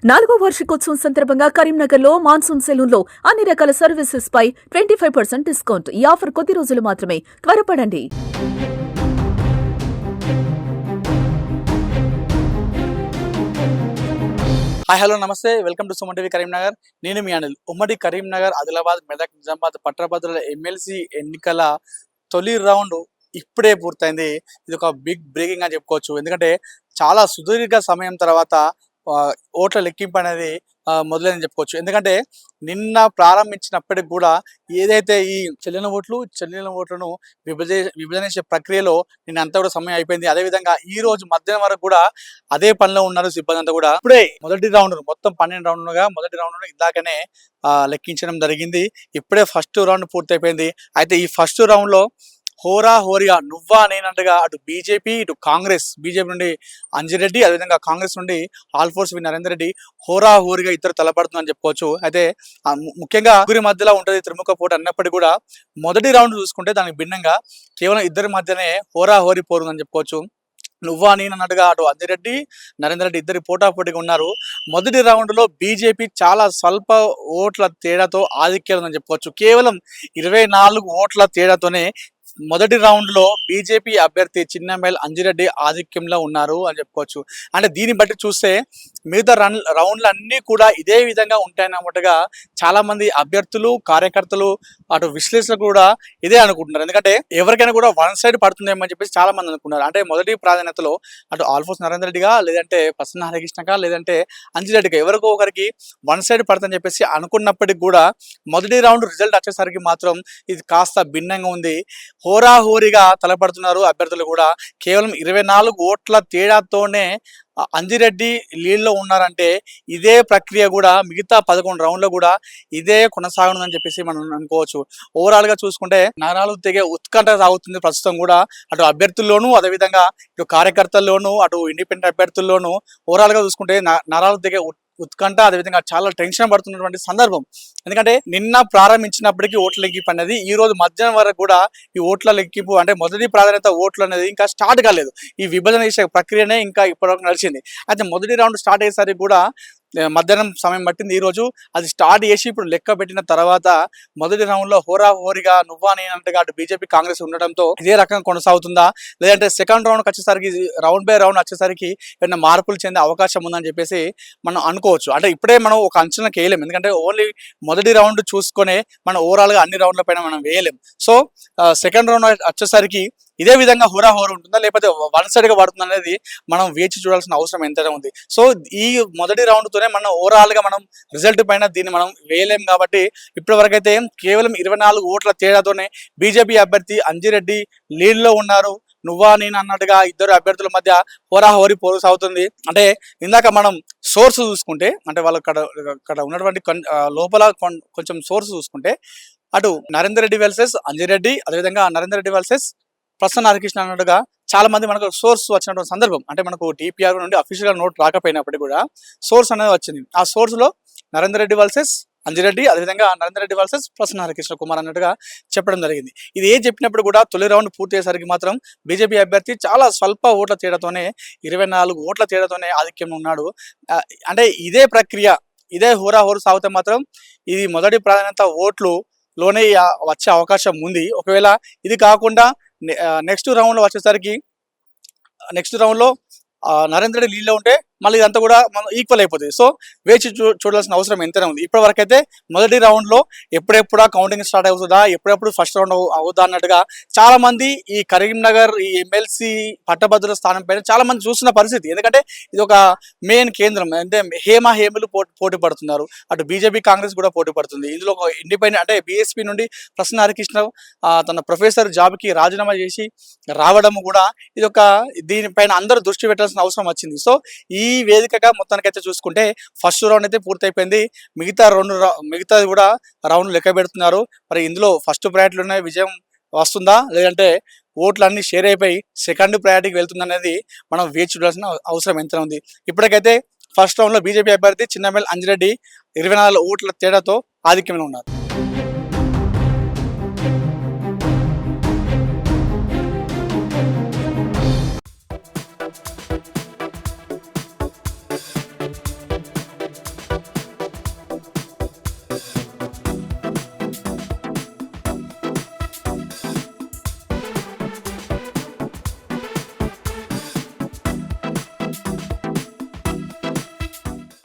4వ వార్షికోత్సవం సందర్భంగా కరీంనగర్లో మాన్సూన్ సెలూన్లో అన్ని రకాల సర్వీసెస్ పై 25% డిస్కౌంట్. ఈ ఆఫర్ కొద్ది రోజులు మాత్రమే. త్వరపడండి. హాయ్ హలో నమస్తే, welcome to Suman TV Karimnagar. నేను మీ అనిల్. ఉమ్మడి కరీంనగర్, ఆదిలాబాద్, మెదక్, నిజామాబాద్ పట్టభద్రుల ఎమ్మెల్సీ ఎన్నికల తొలి రౌండ్ ఇప్పుడే పూర్తయింది. ఇది ఒక బిగ్ బ్రేకింగ్ అని చెప్పుకోవచ్చు. ఎందుకంటే చాలా సుదీర్ఘ సమయం తర్వాత ఓట్ల లెక్కింపు అనేది మొదలైందని చెప్పుకోవచ్చు. ఎందుకంటే నిన్న ప్రారంభించినప్పటికి కూడా ఏదైతే ఈ చెల్లిన ఓట్లను విభజన చేసే ప్రక్రియలో నిన్నంతా కూడా సమయం అయిపోయింది. అదేవిధంగా ఈ రోజు మధ్యాహ్నం వరకు కూడా అదే పనిలో ఉన్నారు సిబ్బంది అంతా కూడా. ఇప్పుడే మొదటి రౌండ్ మొత్తం 12 రౌండ్లుగా మొదటి రౌండ్ ఇందాకనే లెక్కించడం జరిగింది. ఇప్పుడే ఫస్ట్ రౌండ్ పూర్తయిపోయింది. అయితే ఈ ఫస్ట్ రౌండ్ లో హోరాహోరీగా నువ్వా నేనంటగా అటు బీజేపీ ఇటు కాంగ్రెస్, బీజేపీ నుండి అంజిరెడ్డి, అదేవిధంగా కాంగ్రెస్ నుండి ఆల్ఫోర్స్ నరేందర్ రెడ్డి హోరాహోరీగా ఇద్దరు తలపడుతుందని చెప్పుకోవచ్చు. అయితే ముఖ్యంగా ముగ్గురి మధ్యలో ఉంటుంది త్రిముఖ పోటీ అన్నప్పటికీ కూడా మొదటి రౌండ్ చూసుకుంటే దానికి భిన్నంగా కేవలం ఇద్దరి మధ్యనే హోరాహోరీ పోరుందని చెప్పుకోవచ్చు. నువ్వా నేను అన్నట్టుగా అటు అంజిరెడ్డి, నరేందర్ రెడ్డి ఇద్దరు పోటాపోటీగా ఉన్నారు. మొదటి రౌండ్ లో బీజేపీ చాలా స్వల్ప ఓట్ల తేడాతో ఆధిక్యం ఉందని చెప్పుకోవచ్చు. కేవలం 24 ఓట్ల తేడాతోనే మొదటి రౌండ్ లో బీజేపీ అభ్యర్థి చిన్నమేల్ అంజిరెడ్డి ఆధిక్యంలో ఉన్నారు అని చెప్పుకోవచ్చు. అంటే దీన్ని బట్టి చూస్తే మిగతా రౌండ్లు అన్నీ కూడా ఇదే విధంగా ఉంటాయన్నట్టుగా చాలా మంది అభ్యర్థులు, కార్యకర్తలు, అటు విశ్లేషకులు కూడా ఇదే అనుకుంటున్నారు. ఎందుకంటే ఎవరికైనా కూడా వన్ సైడ్ పడుతుందేమో అని చెప్పేసి చాలా మంది అనుకున్నారు. అంటే మొదటి ప్రాధాన్యతలో అటు ఆల్ఫోర్స్ నరేందర్ రెడ్డిగా, లేదంటే ప్రసన్న హరికృష్ణగా, లేదంటే అంజిరెడ్డిగా ఎవరికో ఒకరికి వన్ సైడ్ పడుతుందని చెప్పేసి అనుకున్నప్పటికీ కూడా మొదటి రౌండ్ రిజల్ట్ వచ్చేసరికి మాత్రం ఇది కాస్త భిన్నంగా ఉంది. హోరాహోరీగా తలపడుతున్నారు అభ్యర్థులు కూడా. కేవలం 24 ఓట్ల తేడాతోనే అంజిరెడ్డి లీడ్లో ఉన్నారంటే ఇదే ప్రక్రియ కూడా మిగతా 11 రౌండ్లో కూడా ఇదే కొనసాగనుందని చెప్పేసి మనం అనుకోవచ్చు. ఓవరాల్ గా చూసుకుంటే నరాలు తెగే ఉత్కంఠ సాగుతుంది ప్రస్తుతం కూడా. అటు అభ్యర్థుల్లోనూ, అదేవిధంగా ఇటు కార్యకర్తల్లోనూ, అటు ఇండిపెండెంట్ అభ్యర్థుల్లోనూ ఓవరాల్ గా చూసుకుంటే నరాలు తెగే ఉత్కంఠ, అదేవిధంగా చాలా టెన్షన్ పడుతున్నటువంటి సందర్భం. ఎందుకంటే నిన్న ప్రారంభించినప్పటికీ ఓట్ల లెక్కింపు అనేది ఈ రోజు మధ్యాహ్నం వరకు కూడా ఈ ఓట్ల లెక్కింపు అంటే మొదటి ప్రాధాన్యత ఓట్లు అనేది ఇంకా స్టార్ట్ కాలేదు. ఈ విభజన చేసే ప్రక్రియనే ఇంకా ఇప్పటివరకు నడిచింది. అయితే మొదటి రౌండ్ స్టార్ట్ అయ్యేసరికి కూడా మధ్యాహ్నం సమయం పట్టింది. ఈ రోజు అది స్టార్ట్ చేసి ఇప్పుడు లెక్క పెట్టిన తర్వాత మొదటి రౌండ్ లో హోరాహోరీగా నువ్వా నేనంటగా అటు బీజేపీ, కాంగ్రెస్ ఉండడంతో ఇదే రకంగా కొనసాగుతుందా, లేదంటే సెకండ్ రౌండ్ వచ్చేసరికి రౌండ్ బై రౌండ్ వచ్చేసరికి ఏమైనా మార్పులు చెందే అవకాశం ఉందని చెప్పేసి మనం అనుకోవచ్చు. అంటే ఇప్పుడే మనం ఒక అంచనాకి వేయలేం. ఎందుకంటే ఓన్లీ మొదటి రౌండ్ చూసుకునే మనం ఓవరాల్ గా అన్ని రౌండ్ల పైన మనం వేయలేం. సో సెకండ్ రౌండ్ వచ్చేసరికి ఇదే విధంగా హోరాహోరీ ఉంటుందా, లేకపోతే వన్ సైడ్ గా పడుతుందా అనేది మనం వేచి చూడాల్సిన అవసరం ఎంతైనా ఉంది. సో ఈ మొదటి రౌండ్ తోనే మనం ఓవరాల్ గా మనం రిజల్ట్ పైన దీన్ని మనం వేయలేం. కాబట్టి ఇప్పటి వరకు అయితే కేవలం 24 ఓట్ల తేడాతోనే బీజేపీ అభ్యర్థి అంజిరెడ్డి లీడ్ లో ఉన్నారు. నువ్వా నేను అన్నట్టుగా ఇద్దరు అభ్యర్థుల మధ్య హోరాహోరీ పోరు సాగుతుంది. అంటే ఇందాక మనం సోర్స్ చూసుకుంటే, అంటే వాళ్ళు అక్కడ ఉన్నటువంటి లోపల కొంచెం సోర్స్ చూసుకుంటే అటు నరేందర్ రెడ్డి వర్సెస్ అంజిరెడ్డి, అదేవిధంగా నరేందర్ రెడ్డి వర్సెస్ ప్రసన్న హరికృష్ణ అన్నట్టుగా చాలా మంది మనకు సోర్స్ వచ్చినటువంటి సందర్భం. అంటే మనకు టీపీఆర్ నుండి అఫీషియల్ నోట్ రాకపోయినప్పటికీ కూడా సోర్స్ అనేది వచ్చింది. ఆ సోర్స్ లో నరేందర్ రెడ్డి వర్సెస్ అంజిరెడ్డి, అదేవిధంగా నరేందర్ రెడ్డి వర్సెస్ ప్రసన్న హరికృష్ణ కుమార్ అన్నట్టుగా చెప్పడం జరిగింది. ఇది ఏం చెప్పినప్పుడు కూడా తొలి రౌండ్ పూర్తి అయ్యేసరికి మాత్రం బీజేపీ అభ్యర్థి చాలా స్వల్ప ఓట్ల తేడాతోనే 24 ఓట్ల తేడాతోనే ఆధిక్యంలో ఉన్నాడు. అంటే ఇదే ప్రక్రియ, ఇదే హోరాహోరు సాగితే మాత్రం ఇది మొదటి ప్రాధాన్యత ఓట్లు లోనే వచ్చే అవకాశం ఉంది. ఒకవేళ ఇది కాకుండా నెక్స్ట్ రౌండ్ లో వచ్చేసరికి నెక్స్ట్ రౌండ్ లో నరేంద్ర రెడ్డి లీడ్లో ఉంటే మళ్ళీ ఇదంతా కూడా మనం ఈక్వల్ అయిపోతుంది. సో వేచి చూడాల్సిన అవసరం ఎంతైనా ఉంది. ఇప్పటి వరకు అయితే మొదటి రౌండ్ లో ఎప్పుడెప్పుడా కౌంటింగ్ స్టార్ట్ అవుతుందా, ఎప్పుడెప్పుడు ఫస్ట్ రౌండ్ అవుతుందా అన్నట్టుగా చాలా మంది ఈ కరీంనగర్ ఈ ఎమ్మెల్సీ పట్టభద్రుల స్థానం పైన చాలా మంది చూస్తున్న పరిస్థితి. ఎందుకంటే ఇది ఒక మెయిన్ కేంద్రం. అంటే హేమలు పోటీ పడుతున్నారు. అటు బీజేపీ, కాంగ్రెస్ కూడా పోటీ పడుతుంది. ఇందులో ఒక ఇండిపెండెంట్ అంటే బీఎస్పీ నుండి ప్రసన్న హరికృష్ణ తన ప్రొఫెసర్ జాబ్ కి రాజీనామా చేసి రావడం కూడా ఇది ఒక దీనిపైన అందరూ దృష్టి పెట్టాల్సిన అవసరం వచ్చింది. సో ఈ వేదికగా మొత్తానికైతే చూసుకుంటే ఫస్ట్ రౌండ్ అయితే పూర్తయిపోయింది. మిగతా కూడా రౌండ్ లెక్క పెడుతున్నారు. మరి ఇందులో ఫస్ట్ ప్రయారిటీలోనే విజయం వస్తుందా, లేదంటే ఓట్లు అన్ని షేర్ అయిపోయి సెకండ్ ప్రయారిటీకి వెళ్తుందా అనేది మనం వేచి చూడాల్సిన అవసరం ఎంత ఉంది. ఇప్పటికైతే ఫస్ట్ రౌండ్ లో బీజేపీ అభ్యర్థి చిన్నమేల్ అంజిరెడ్డి 24 ఓట్ల తేడాతో ఆధిక్యంలో ఉన్నారు.